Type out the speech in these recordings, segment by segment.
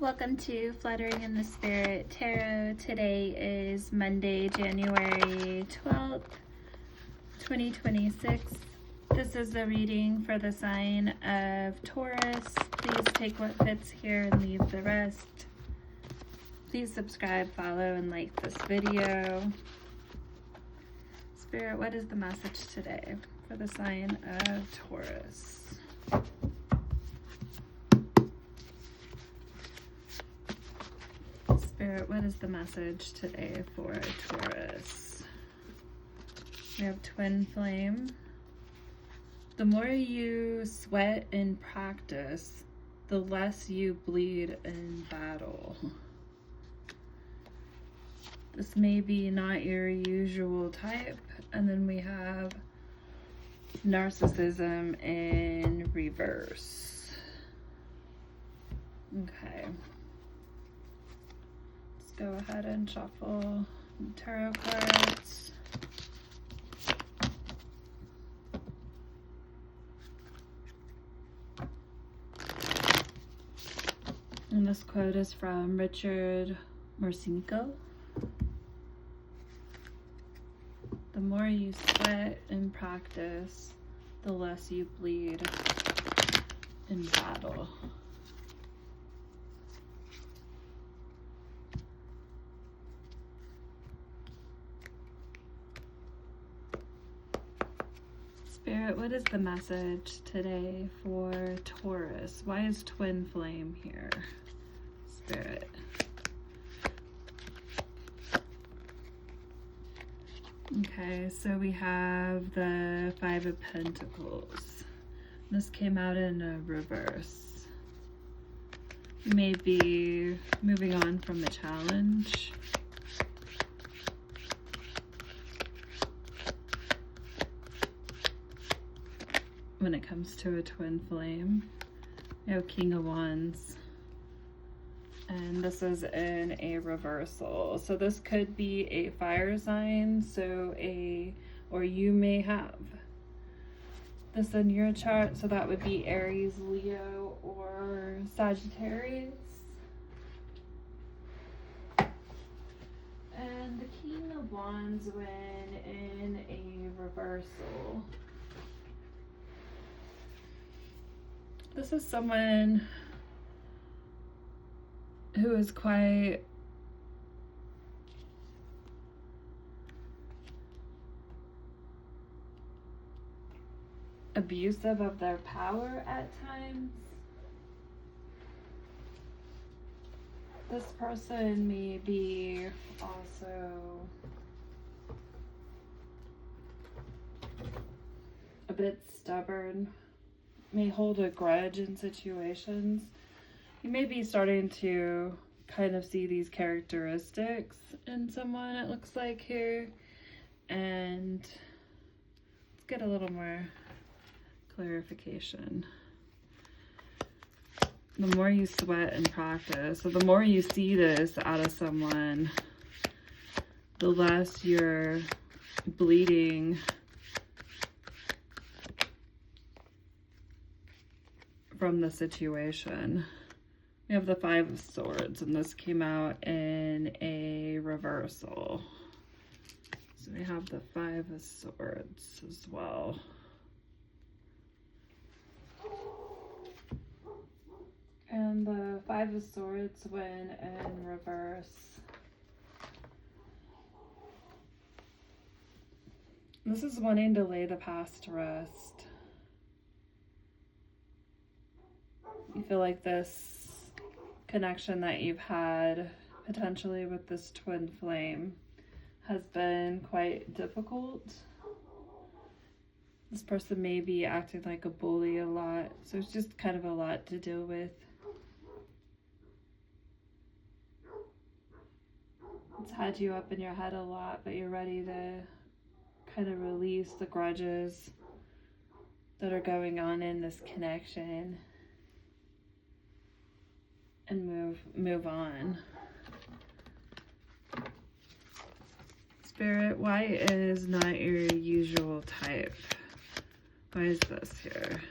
Welcome to Fluttering in the Spirit Tarot. Today is Monday, January 12th, 2026. This is the reading for the sign of Taurus. Please take what fits here and leave the rest. Please subscribe, follow, and like this video. Spirit, what is the message today for the sign of Taurus? Spirit, what is the message today for Taurus? We have twin flame. The more you sweat in practice, the less you bleed in battle. This may be not your usual type. And then we have narcissism in reverse. Okay. Go ahead and shuffle tarot cards. And this quote is from Richard Morcinko. The more you sweat in practice, the less you bleed in battle. Spirit, what is the message today for Taurus? Why is twin flame here? Spirit. Okay, so we have the Five of Pentacles. This came out in a reverse. You may be moving on from the challenge. When it comes to a twin flame, we have King of Wands, and this is in a reversal. So this could be a fire sign, or you may have this in your chart, so that would be Aries, Leo, or Sagittarius. And the King of Wands when in a reversal. This is someone who is quite abusive of their power at times. This person may be also a bit stubborn, may hold a grudge in situations. You may be starting to kind of see these characteristics in someone, it looks like here. And let's get a little more clarification. The more you sweat and practice, so the more you see this out of someone, the less you're bleeding from the situation. We have the Five of Swords, and this came out in a reversal. So we have the Five of Swords as well. And the Five of Swords when in reverse. This is wanting to lay the past to rest. You feel like this connection that you've had potentially with this twin flame has been quite difficult. This person may be acting like a bully a lot, so it's just kind of a lot to deal with. It's had you up in your head a lot, but you're ready to kind of release the grudges that are going on in this connection and move on. Spirit, why is not your usual type? Why is this here?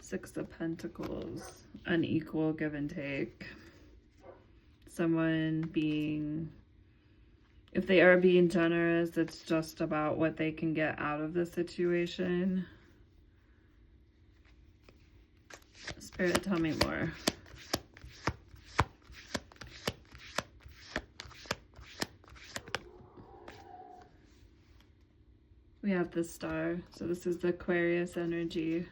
Six of Pentacles, unequal give and take. Someone being, if they are being generous, it's just about what they can get out of the situation. Spirit, tell me more. We have the Star, so this is the Aquarius energy.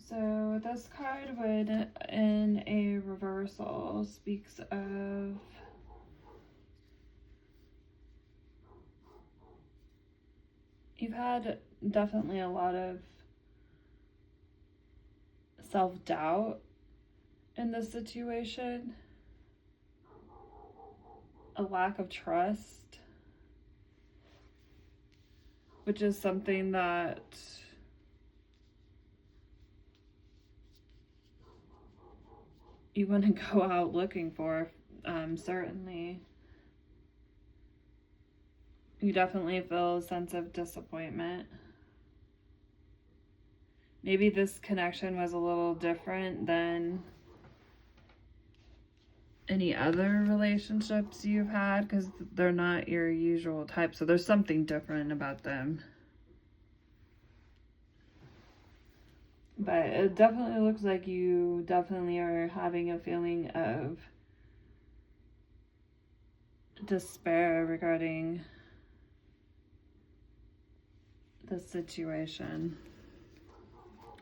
So this card would, in a reversal, speaks of you've had definitely a lot of self-doubt in this situation, a lack of trust, which is something that you want to go out looking for, certainly. You definitely feel a sense of disappointment. Maybe this connection was a little different than any other relationships you've had, because they're not your usual type, so there's something different about them. But it definitely looks like you definitely are having a feeling of despair regarding the situation.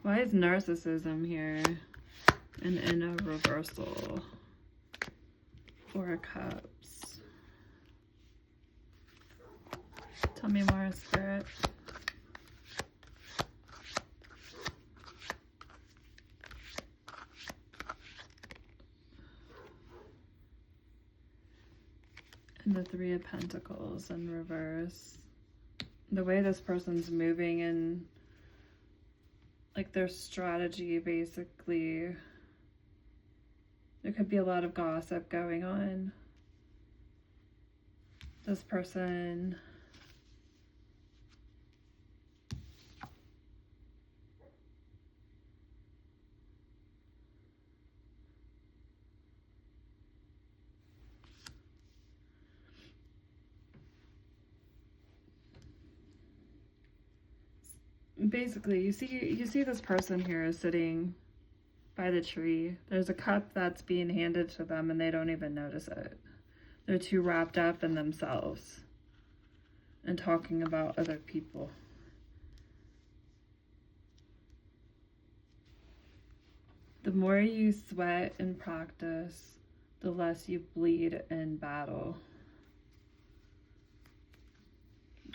Why is narcissism here and in a reversal? Four of Cups. Tell me more, Spirit. And the Three of Pentacles in reverse. The way this person's moving and like their strategy, basically, there could be a lot of gossip going on. This person basically, you see this person here is sitting by the tree. There's a cup that's being handed to them and they don't even notice it. They're too wrapped up in themselves and talking about other people. The more you sweat and practice, the less you bleed in battle.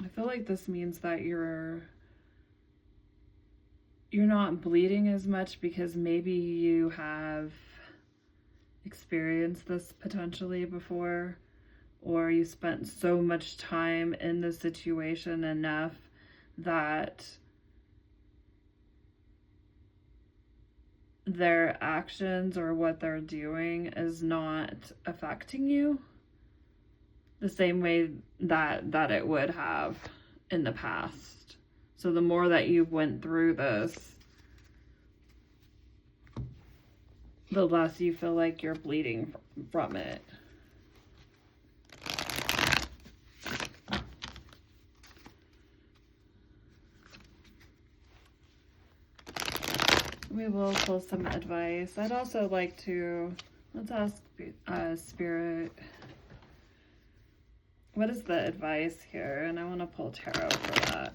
I feel like this means that you're not bleeding as much because maybe you have experienced this potentially before, or you spent so much time in the situation enough that their actions or what they're doing is not affecting you the same way that it would have in the past. So the more that you went through this, the less you feel like you're bleeding from it. We will pull some advice. I'd also like to, let's ask Spirit, what is the advice here? And I want to pull tarot for that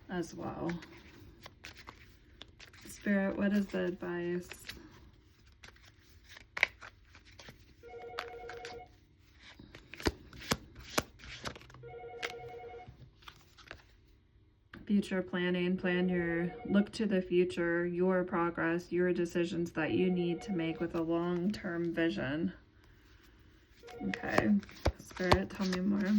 as well. Spirit, what is the advice? Future planning, look to the future, your progress, your decisions that you need to make with a long-term vision. Okay, Spirit, tell me more.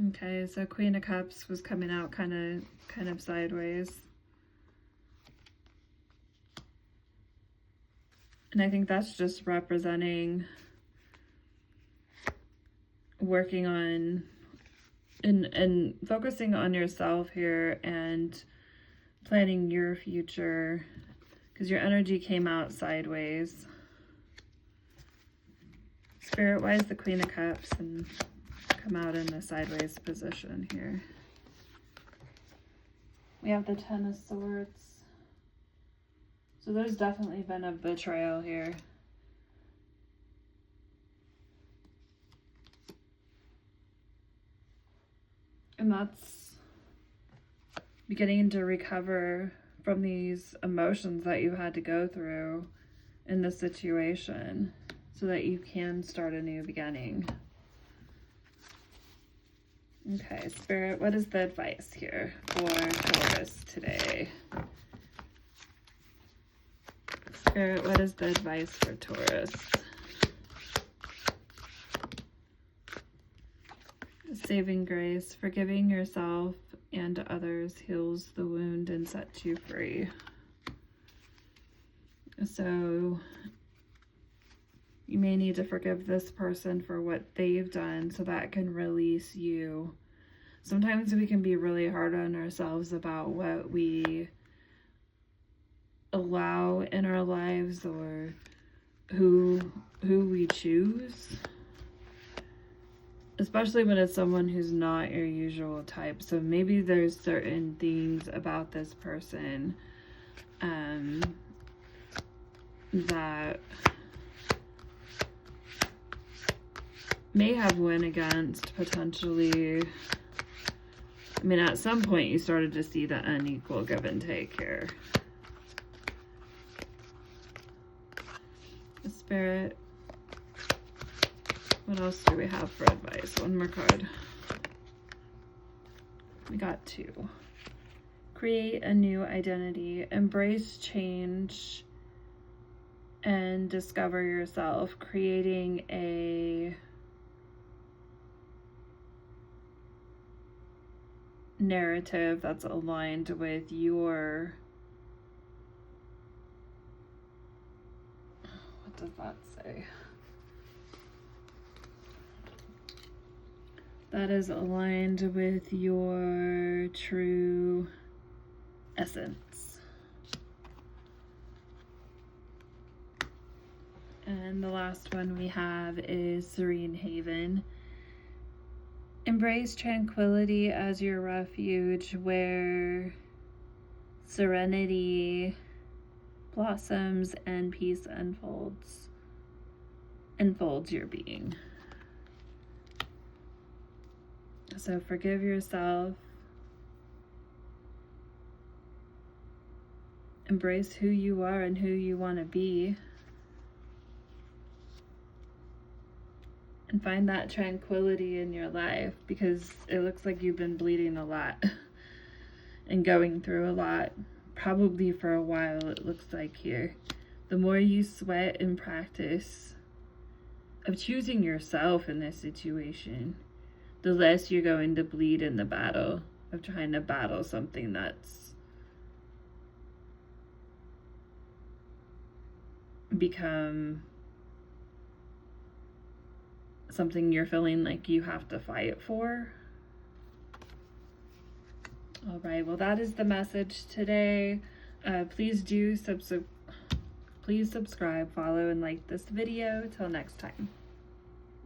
Okay, so Queen of Cups was coming out kind of sideways. And I think that's just representing working on and focusing on yourself here and planning your future, because your energy came out sideways. Spirit, why is the Queen of Cups and come out in the sideways position here? We have the Ten of Swords. So there's definitely been a betrayal here. And that's beginning to recover from these emotions that you had to go through in this situation so that you can start a new beginning. Okay, Spirit, what is the advice here for Taurus today? Spirit, what is the advice for Taurus? Saving grace, forgiving yourself and others heals the wound and sets you free. So you may need to forgive this person for what they've done so that can release you. Sometimes we can be really hard on ourselves about what we allow in our lives or who we choose. Especially when it's someone who's not your usual type. So maybe there's certain things about this person that may have went against potentially. I mean, at some point you started to see the unequal give and take here. Spirit, what else do we have for advice? One more card. We got 2. Create a new identity. Embrace change and discover yourself. Creating a narrative that's aligned with your... What does that say? That is aligned with your true essence. And the last one we have is Serene Haven. Embrace tranquility as your refuge, where serenity blossoms and peace enfolds your being. So forgive yourself. Embrace who you are and who you want to be. And find that tranquility in your life, because it looks like you've been bleeding a lot and going through a lot, probably for a while, it looks like here. The more you sweat and practice of choosing yourself in this situation, the less you're going to bleed in the battle of trying to battle something that's become something you're feeling like you have to fight for. All right, well, that is the message today. Please subscribe, follow, and like this video. Till next time.